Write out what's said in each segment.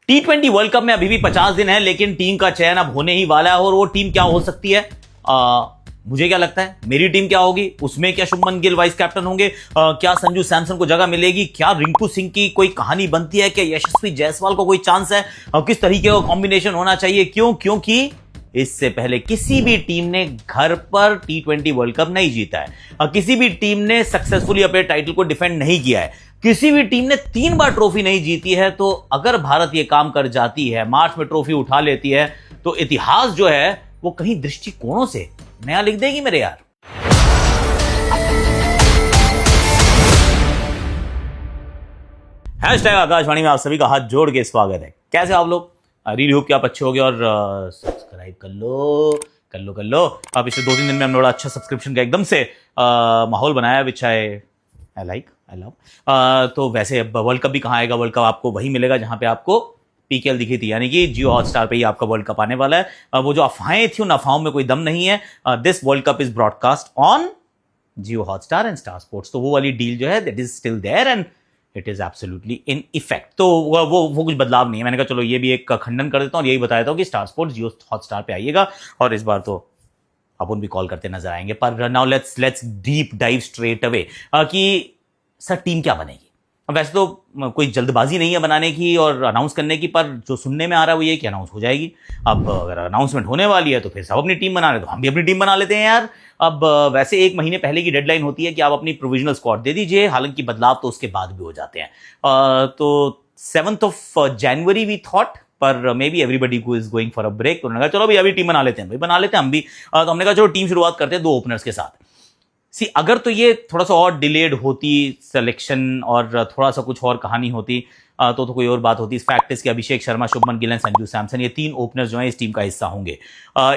T20 world cup में अभी भी 50 दिन है, लेकिन टीम का चयन अब होने ही वाला है। और वो टीम क्या हो सकती है, मुझे क्या लगता है, मेरी टीम क्या होगी, उसमें क्या शुभमन गिल वाइस कैप्टन होंगे, क्या संजू सैमसन को जगह मिलेगी, क्या रिंकू सिंह की कोई कहानी बनती है, क्या यशस्वी जायसवाल को कोई चांस है, किस तरीके का कॉम्बिनेशन होना चाहिए, क्योंकि इससे पहले किसी भी टीम ने घर पर T20 वर्ल्ड कप नहीं जीता है, किसी भी टीम ने सक्सेसफुली अपने टाइटल को डिफेंड नहीं किया है, किसी भी टीम ने 3 बार ट्रॉफी नहीं जीती है। तो अगर भारत ये काम कर जाती है, मार्च में ट्रॉफी उठा लेती है, तो इतिहास जो है वो कहीं दृष्टिकोणों से नया लिख देगी मेरे यार। हैशटैग आकाशवाणी में आप सभी का हाथ जोड़ के स्वागत है। कैसे आप लोग? रियली होप कि आप अच्छे होगे और सब्सक्राइब कर लो। अब पिछले 2-3 दिन में हमने बड़ा अच्छा सब्सक्रिप्शन का एकदम से माहौल बनाया, विच आई लव। तो वैसे अब वर्ल्ड कप भी कहाँ आएगा, वर्ल्ड कप आपको वही मिलेगा जहां पे आपको पीकेएल दिखी थी, यानी कि जियो हॉटस्टार पे ही आपका वर्ल्ड कप आने वाला है। वो जो अफवाहें थी उन अफवाहों में कोई दम नहीं है। This world cup is broadcast on Jio Hotstar and Star Sports. तो वो वाली डील जो है that is still there and it is absolutely in effect. तो वो कुछ बदलाव नहीं है। मैंने कहा चलो ये भी एक खंडन कर देता हूँ और यही बता देता हूँ कि स्टार स्पोर्ट्स जियो हॉटस्टार पे आइएगा और इस बार तो अपन भी कॉल करते नजर आएंगे। पर now let's deep dive straight away कि सर टीम क्या बनेगी। वैसे तो कोई जल्दबाजी नहीं है बनाने की और अनाउंस करने की, पर जो सुनने में आ रहा है वो ये कि अनाउंस हो जाएगी। अब अगर अनाउंसमेंट होने वाली है तो फिर सब अपनी टीम बना रहे, तो हम भी अपनी टीम बना लेते हैं यार। अब वैसे 1 महीने पहले की डेडलाइन होती है कि आप अपनी प्रोविजनल स्क्वाड दे दीजिए, हालांकि बदलाव तो उसके बाद भी हो जाते हैं। तो 7 जनवरी वी थॉट, पर maybe everybody who is going for a break, तो उन्होंने कहा चलो भाई अभी टीम बना लेते हैं, भाई बना लेते हैं हम भी। तो हमने कहा चलो टीम शुरुआत करते हैं 2 ओपनर्स के साथ। अगर तो ये थोड़ा सा और डिलेड होती सिलेक्शन और थोड़ा सा कुछ और कहानी होती तो कोई और बात होती। इस फैक्ट इज कि अभिषेक शर्मा, शुभमन गिल, संजू सैमसन, ये 3 ओपनर्स जो हैं इस टीम का हिस्सा होंगे।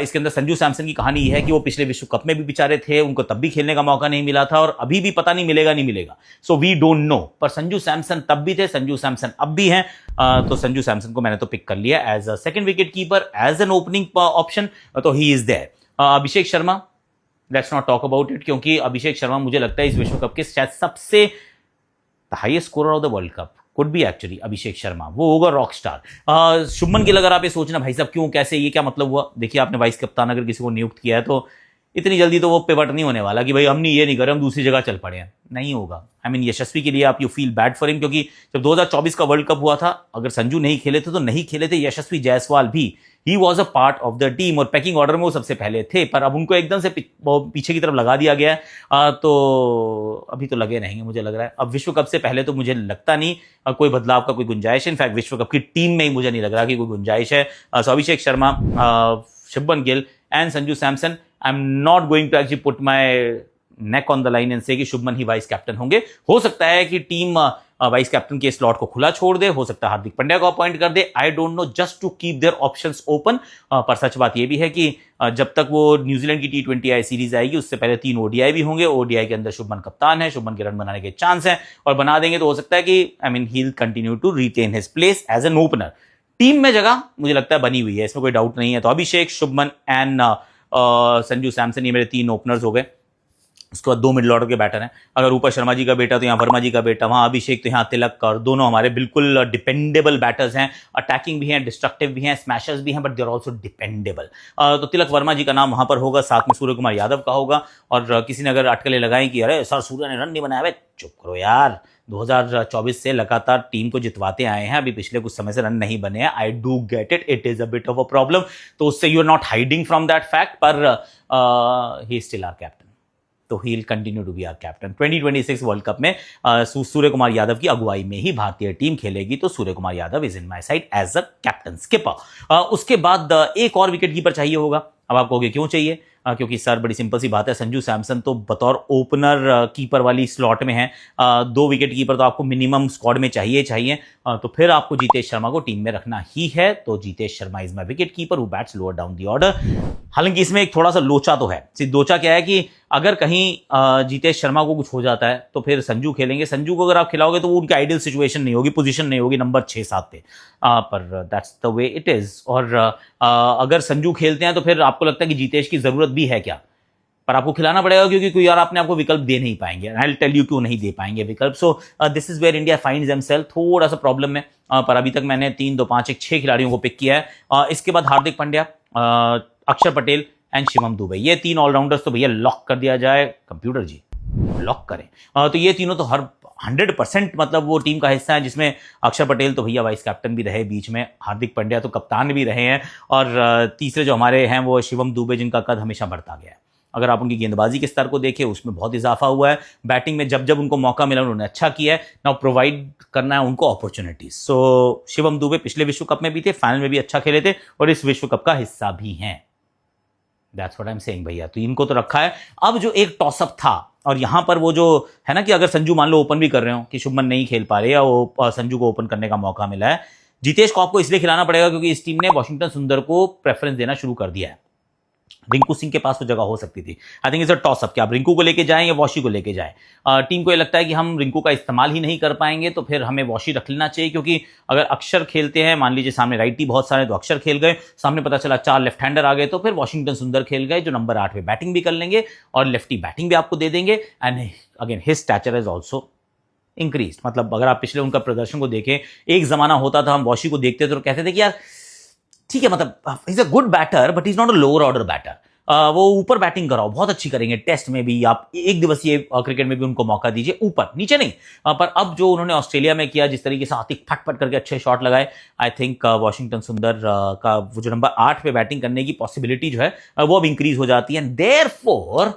इसके अंदर संजू सैमसन की कहानी ये है कि वो पिछले विश्व कप में भी बेचारे थे, उनको तब भी खेलने का मौका नहीं मिला था और अभी भी पता नहीं मिलेगा। So we don't know. पर संजू सैमसन तब भी थे, संजू सैमसन अब भी हैं। तो संजू सैमसन को मैंने तो पिक कर लिया as a second wicket keeper, as an opening option. तो he is there. Abhishek Sharma, let's not talk about it, क्योंकि अभिषेक शर्मा मुझे लगता है इस विश्व कप के शायद सबसे highest scorer of the world cup could be actually Abhishek Sharma. वो होगा रॉक स्टार। शुभमन गिल, अगर आप ये सोचना भाई साहब क्यों, कैसे, ये क्या मतलब हुआ, देखिए आपने वाइस कप्तान अगर किसी को नियुक्त किया है तो इतनी जल्दी तो वो पिवट नहीं होने वाला कि भाई हमने ये नहीं करे, हम दूसरी जगह चल पड़े हैं, नहीं होगा। आई मीन यशस्वी के लिए आप you feel bad for him, क्योंकि जब 2024 का वर्ल्ड कप हुआ था, अगर संजू नहीं खेले थे तो नहीं खेले थे यशस्वी जायसवाल भी। He was a part of the team और पैकिंग ऑर्डर में वो सबसे पहले थे, पर अब उनको एकदम से पीछे की तरफ लगा दिया गया है। तो अभी तो लगे रहेंगे मुझे लग रहा है। अब विश्व कप से पहले तो मुझे लगता नहीं कोई बदलाव का कोई गुंजाइश है। इनफैक्ट विश्व कप की टीम में ही मुझे नहीं लग रहा कि कोई गुंजाइश है। So Abhishek Sharma, Shubman Gill and Sanju Samson. I am not going to actually put my neck on the line and say कि शुभमन ही वाइस कैप्टन होंगे। हो सकता है कि टीम वाइस कैप्टन के स्लॉट को खुला छोड़ दे, हो सकता है हार्दिक पांड्या को अपॉइंट कर दे, I don't know, just to keep their options open. पर सच बात यह भी है कि जब तक वो न्यूजीलैंड की T20 सीरीज आएगी उससे पहले 3 ODI भी होंगे। ODI के अंदर शुभमन कप्तान है, शुभमन के रन बनाने के चांस हैं और बना देंगे तो हो सकता है कि I mean he will continue to retain his place as an opener. Team में जगह मुझे लगता है बनी हुई है, इसमें कोई डाउट नहीं है। तो अभिषेक, शुभमन एंड संजू सैमसन, ये मेरे 3 ओपनर्स हो गए। उसके बाद 2 मिडिल ऑर्डर के बैटर हैं। अगर ऊपर शर्मा जी का बेटा तो यहाँ वर्मा जी का बेटा, वहाँ अभिषेक तो यहाँ तिलक, और दोनों हमारे बिल्कुल डिपेंडेबल बैटर्स हैं। अटैकिंग भी हैं, डिस्ट्रक्टिव भी हैं, स्मैशर्स भी हैं, but they are also dependable. तो तिलक वर्मा जी का नाम वहाँ पर होगा, साथ में सूर्य कुमार यादव का होगा। और किसी ने अगर अटकलें लगाई कि अरे सर सूर्य ने रन नहीं बनाया, चुप करो यार। 2024 से लगातार टीम को जितवाते आए हैं, अभी पिछले कुछ समय से रन नहीं बने हैं। I do get it is a bit of a problem. तो उससे you are not hiding from that fact, पर he is still our captain, तो he will continue to be our captain. 2026 world cup में सूर्य कुमार यादव की अगुवाई में ही भारतीय team खेलेगी। तो Surya Kumar Yadav is in my side as a captain skipper. उसके बाद एक और विकेट कीपर चाहिए होगा। अब आप कहोगे क्यों चाहिए? क्योंकि सर बड़ी सिंपल सी बात है, संजू सैमसन तो बतौर ओपनर कीपर वाली स्लॉट में है। 2 विकेट कीपर तो आपको मिनिमम स्क्वाड में चाहिए। तो फिर आपको जीतेश शर्मा को टीम में रखना ही है। तो Jitesh Sharma is my wicket keeper who bats lower down the order. हालांकि इसमें एक थोड़ा सा लोचा तो है। लोचा क्या है कि अगर कहीं जीतेश शर्मा को कुछ हो जाता है तो फिर संजू खेलेंगे। संजू को अगर आप खिलाओगे तो वो उनकी आइडियल सिचुएशन नहीं होगी, पोजीशन नहीं होगी नंबर 6-7 पे। पर that's the way it is. और अगर संजू खेलते हैं तो फिर आपको लगता है कि जीतेश की जरूरत भी है क्या? पर आपको खिलाना पड़ेगा क्योंकि कोई और आपने आपको विकल्प दे नहीं पाएंगे। आई विल टेल यू क्यों नहीं दे पाएंगे विकल्प। So this is where India finds themselves थोड़ा सा प्रॉब्लम में। पर अभी तक मैंने 3, 2, 5, 1, 6 खिलाड़ियों को पिक किया है। इसके बाद हार्दिक पांड्या, अक्षर पटेल एंड शिवम दुबे, ये 3 ऑलराउंडर्स तो भैया लॉक कर दिया जाए। कंप्यूटर जी लॉक करें। तो ये तीनों तो हर 100% मतलब वो टीम का हिस्सा है, जिसमें अक्षर पटेल तो भैया वाइस कैप्टन भी रहे बीच में, हार्दिक पांड्या तो कप्तान भी रहे हैं, और तीसरे जो हमारे हैं वो शिवम दुबे, जिनका कद हमेशा बढ़ता गया है। अगर आप उनकी गेंदबाजी के स्तर को देखें उसमें बहुत इजाफा हुआ है। बैटिंग में जब जब उनको मौका मिला उन्होंने अच्छा किया है। नाउ प्रोवाइड करना है उनको अपॉर्चुनिटीज। सो शिवम दुबे पिछले विश्व कप में भी थे, फाइनल में भी अच्छा खेले थे और इस विश्व कप का हिस्सा भी हैं। That's what I am saying भैया। तो इनको तो रखा है। अब जो एक टॉसअप था, और यहां पर वो जो है ना कि अगर संजू मान लो ओपन भी कर रहे हो कि शुभमन नहीं खेल पा रहे या वो संजू को ओपन करने का मौका मिला है, जितेश कॉप को इसलिए खिलाना पड़ेगा क्योंकि इस टीम ने वॉशिंगटन सुंदर को प्रेफरेंस देना शुरू कर दिया है। रिंकू सिंह के पास वो जगह हो सकती थी। I think it's a toss up कि आप रिंकू को लेके जाएं या वॉशी को लेके जाएं। टीम को ये लगता है कि हम रिंकू का इस्तेमाल ही नहीं कर पाएंगे तो फिर हमें वॉशी रख लेना चाहिए, क्योंकि अगर अक्षर खेलते हैं, मान लीजिए सामने राइटी बहुत सारे तो अक्षर खेल गए, सामने पता चला 4 लेफ्ट हैंडर आ गए तो फिर वॉशिंगटन सुंदर खेल गए जो नंबर 8 पे बैटिंग भी कर लेंगे और लेफ्टी बैटिंग भी आपको दे देंगे। And again his stature is also increase. मतलब अगर आप पिछले उनका प्रदर्शन को देखें, एक जमाना होता था हम वॉशी को देखते थे तो कहते थे कि यार ठीक है, मतलब is a good batter but is not a lower order batter. वो ऊपर बैटिंग कराओ, बहुत अच्छी करेंगे, टेस्ट में भी, आप एक दिवसीय क्रिकेट में भी उनको मौका दीजिए, ऊपर नीचे नहीं। पर अब जो उन्होंने ऑस्ट्रेलिया में किया, जिस तरीके से आतिक फट करके अच्छे शॉट लगाए, आई थिंक वॉशिंगटन सुंदर का वो जो नंबर 8 पे बैटिंग करने की पॉसिबिलिटी जो है वो अब इंक्रीज हो जाती है। देयरफॉर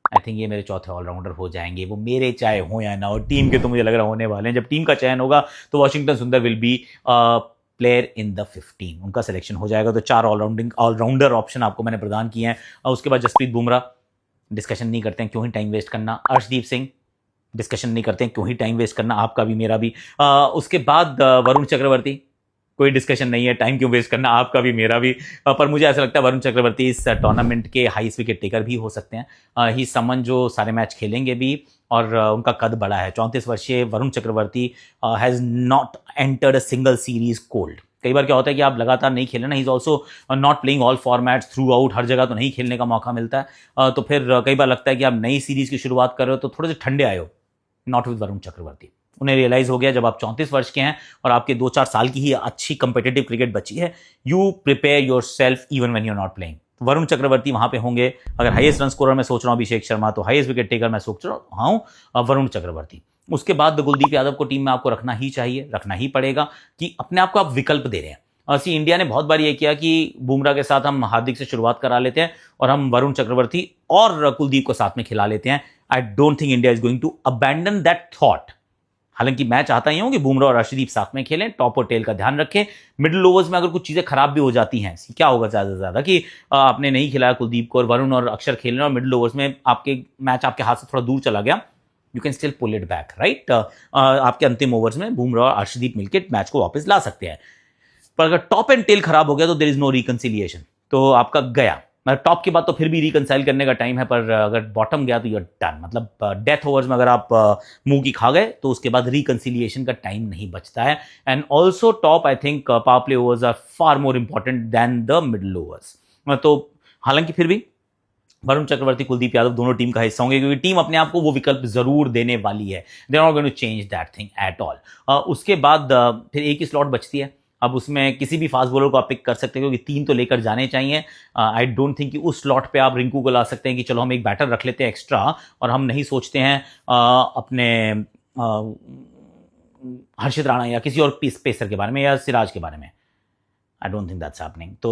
आई थिंक ये मेरे चौथे ऑलराउंडर हो जाएंगे, वो मेरे चाहे हो या ना हो, टीम के तो मुझे लग रहा होने वाले हैं। जब टीम का चयन होगा तो वॉशिंगटन सुंदर will be player in the 15, उनका सिलेक्शन हो जाएगा। तो 4 ऑलराउंडर ऑप्शन आपको मैंने प्रदान किए हैं। और उसके बाद जसप्रीत बुमराह, डिस्कशन नहीं करते हैं, क्यों ही टाइम वेस्ट करना। अर्शदीप सिंह, डिस्कशन नहीं करते हैं, क्यों ही टाइम वेस्ट करना, आपका भी मेरा भी। उसके बाद वरुण चक्रवर्ती, कोई डिस्कशन नहीं है, टाइम क्यों वेस्ट करना, आपका भी मेरा भी। पर मुझे ऐसा लगता है वरुण चक्रवर्ती इस टूर्नामेंट के हाईएस्ट विकेट टेकर भी हो सकते हैं। ही समन जो सारे मैच खेलेंगे भी, और उनका कद बड़ा है। 34 वर्षीय Varun Chakravarthy has not entered a single series cold. कई बार क्या होता है कि आप लगातार नहीं खेले ना, he is also not playing all formats throughout, हर जगह तो नहीं खेलने का मौका मिलता है। तो फिर कई बार लगता है कि आप नई सीरीज की शुरुआत कर रहे हो तो थोड़े से ठंडे आए हो। Not with Varun Chakravarthy. उन्हें रियलाइज हो गया जब आप 34 वर्ष के हैं और आपके 2-4 साल की ही अच्छी कंपेटिटिव क्रिकेट बची है, you prepare yourself even when you are not playing. Varun Chakravarthy वहां पे होंगे। अगर हाईएस्ट रन स्कोरर मैं सोच रहा हूं अभिषेक शर्मा, तो हाईएस्ट विकेट टेकर मैं सोच रहा हूं वरुण चक्रवर्ती। उसके बाद कुलदीप यादव को टीम में आपको रखना ही चाहिए, रखना ही पड़ेगा, कि अपने आप को आप विकल्प दे रहे हैं। सी इंडिया ने बहुत बार ये किया कि बुमराह के साथ हम हार्दिक से शुरुआत करा लेते हैं और हम वरुण चक्रवर्ती और कुलदीप को साथ में खिला लेते हैं। I don't think India is going to abandon that thought. हालांकि मैं चाहता ही हूं कि बुमराह और अर्शदीप साथ में खेलें, टॉप और टेल का ध्यान रखें। मिडिल ओवर्स में अगर कुछ चीजें खराब भी हो जाती हैं, क्या होगा ज्यादा से ज्यादा कि आपने नहीं खिलाया कुलदीप को और वरुण और अक्षर खेल रहे हैं और मिडिल ओवर्स में आपके मैच आपके हाथ से थोड़ा दूर चला गया, you can still pull it back, right. आपके अंतिम ओवर्स में बुमराह और अर्शदीप मिलकर मैच को वापस ला सकते हैं। पर अगर टॉप एंड टेल खराब हो गया तो देयर इज नो रिकंसिलिएशन, तो आपका गया। मतलब टॉप के बाद तो फिर भी रिकंसाइल करने का टाइम है, पर अगर बॉटम गया तो यू आर डन। मतलब डेथ ओवर्स में अगर आप मुंह की खा गए तो उसके बाद रिकंसिलिएशन का टाइम नहीं बचता है। And also top, I think power play overs are far more important than the middle overs. तो हालांकि फिर भी वरुण चक्रवर्ती, कुलदीप यादव दोनों टीम का हिस्सा होंगे, क्योंकि टीम अपने आप को वो विकल्प जरूर देने वाली है। They are not going to change that thing at all. उसके बाद फिर एक ही स्लॉट बचती है। अब उसमें किसी भी फास्ट बॉलर को आप पिक कर सकते हैं, क्योंकि 3 तो लेकर जाने चाहिए। आई डोंट थिंक कि उस स्लॉट पे आप रिंकू को ला सकते हैं कि चलो हम एक बैटर रख लेते हैं एक्स्ट्रा, और हम नहीं सोचते हैं अपने हर्षित राणा या किसी और पेसर के बारे में या सिराज के बारे में। आई डोंट थिंक दैट्स हैपनिंग। तो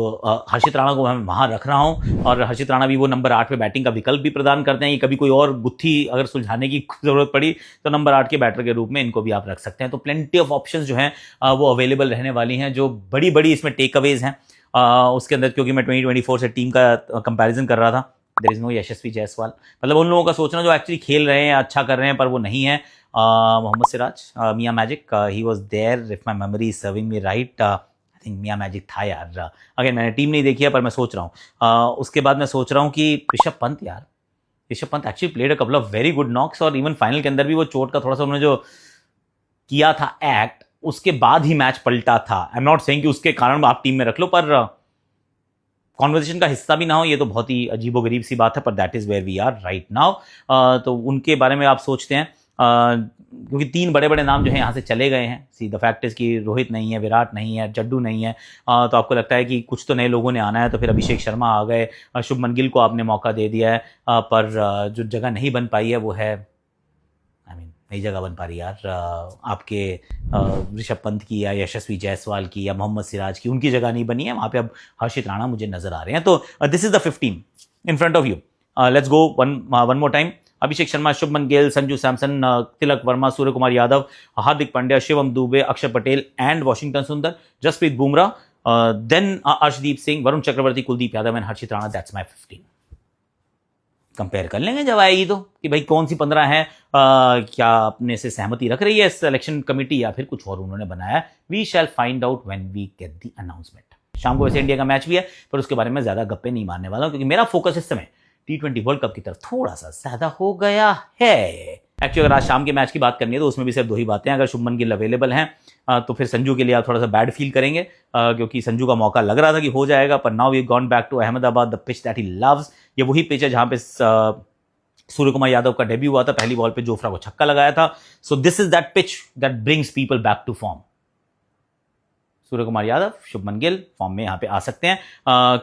हर्षित राणा को मैं वहां रख रहा हूं, और हर्षित राणा भी वो नंबर 8 पे बैटिंग का विकल्प भी प्रदान करते हैं कि कभी कोई और गुत्थी अगर सुलझाने की जरूरत पड़ी तो नंबर 8 के बैटर के रूप में इनको भी आप रख सकते हैं। तो प्लेंटी ऑफ ऑप्शंस जो हैं वो अवेलेबल रहने वाली हैं। जो बड़ी बड़ी इसमें टेक अवेज हैं उसके अंदर, क्योंकि मैं 2024 से टीम का कंपेरिजन कर रहा था, देयर इज नो यशस्वी जायसवाल। मतलब उन लोगों का सोचना जो एक्चुअली खेल रहे हैं, अच्छा कर रहे हैं, पर वो नहीं है। Mohammed Siraj, Miyan magic, he was there if my memory is serving me right. I think Miyan magic था यार। अगर मैंने टीम नहीं देखी है, पर मैं सोच रहा हूँ। उसके बाद मैं सोच रहा हूँ कि ऋषभ पंत, यार Rishabh Pant actually played a couple of very good knocks, और इवन फाइनल के अंदर भी वो चोट का थोड़ा सा उन्होंने जो किया था एक्ट, उसके बाद ही मैच पलटा था। आई एम नॉट सेइंग कि उसके कारण आप टीम में रख लो, पर कॉन्वर्जेशन का हिस्सा भी ना हो, ये तो बहुत ही अजीबोगरीब सी बात है, पर that is where we are right now. तो उनके बारे में आप सोचते हैं, क्योंकि 3 बड़े बड़े नाम जो हैं यहाँ से चले गए हैं। सी द फैक्ट इज़ कि रोहित नहीं है, विराट नहीं है, जड्डू नहीं है, तो आपको लगता है कि कुछ तो नए लोगों ने आना है, तो फिर अभिषेक शर्मा आ गए, शुभमन गिल को आपने मौका दे दिया है, पर जो जगह नहीं बन पाई है वो है, नई जगह बन पा रही यार, आपके ऋषभ पंत की या यशस्वी जायसवाल की या मोहम्मद सिराज की, उनकी जगह नहीं बनी है वहाँ पे। अब हर्षित राणा मुझे नजर आ रहे हैं। तो this is the 15 in front of you. Let's go one more time. Abhishek Sharma, Shubman Gill, Sanju Samson, Tilak Varma, Surya Kumar Yadav, Hardik Pandya, Shivam Dube, Axar Patel and Washington Sundar, Jasprit Bumrah, then Arshdeep Singh, Varun Chakravarthy, Kuldeep Yadav and Harshit Rana. That's my 15। Compare कर लेंगे जब आएगी तो, कि भाई कौन सी 15 है, क्या अपने से सहमति रख रही है सिलेक्शन कमेटी या फिर कुछ और उन्होंने बनाया। We shall find out when we get the announcement. शाम को वैसे इंडिया का मैच भी है, पर उसके बारे में ज्यादा गप्पे नहीं मारने वाला हूं, क्योंकि मेरा फोकस इस समय T20 वर्ल्ड कप की तरफ थोड़ा सा ज्यादा हो गया है। एक्चुअली अगर आज शाम के मैच की बात करनी है तो उसमें भी सिर्फ 2 ही बातें हैं। अगर शुभमन गिल अवेलेबल हैं तो फिर संजू के लिए आप थोड़ा सा बैड फील करेंगे, क्योंकि संजू का मौका लग रहा था कि हो जाएगा, पर now we gone back to Ahmedabad, the pitch that he loves. ये वही पिच है जहां पे सूर्य कुमार यादव का डेब्यू हुआ था, पहली बॉल पे जोफ्रा को छक्का लगाया था। So this is that pitch that brings people back to form. Surya Kumar Yadav, Shubman Gill form में यहाँ पे आ सकते हैं।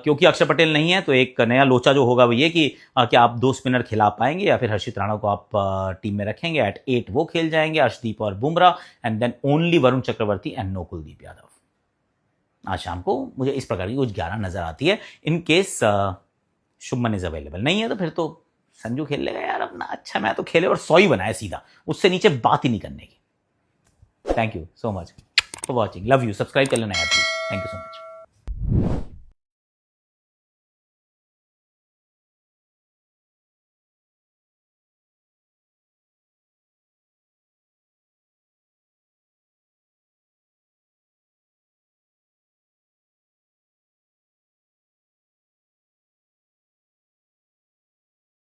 क्योंकि अक्षर पटेल नहीं है तो एक नया लोचा जो होगा वो ये कि क्या आप 2 स्पिनर खिला पाएंगे या फिर हर्षित राणा को आप टीम में रखेंगे। एट 8 वो खेल जाएंगे, अर्शदीप और Bumrah, and then only Varun Chakravarthy and no Kuldeep Yadav. आज शाम को मुझे इस प्रकार की कुछ 11 नजर आती है। In case Shubman is available नहीं है तो फिर तो संजू खेल लेगा यार अपना अच्छा मैच तो खेले और 100 ही बनाए सीधा, उससे नीचे बात ही नहीं करने की। Thank you so much for watching, love you, subscribe कर लेना यार please, thank you so much.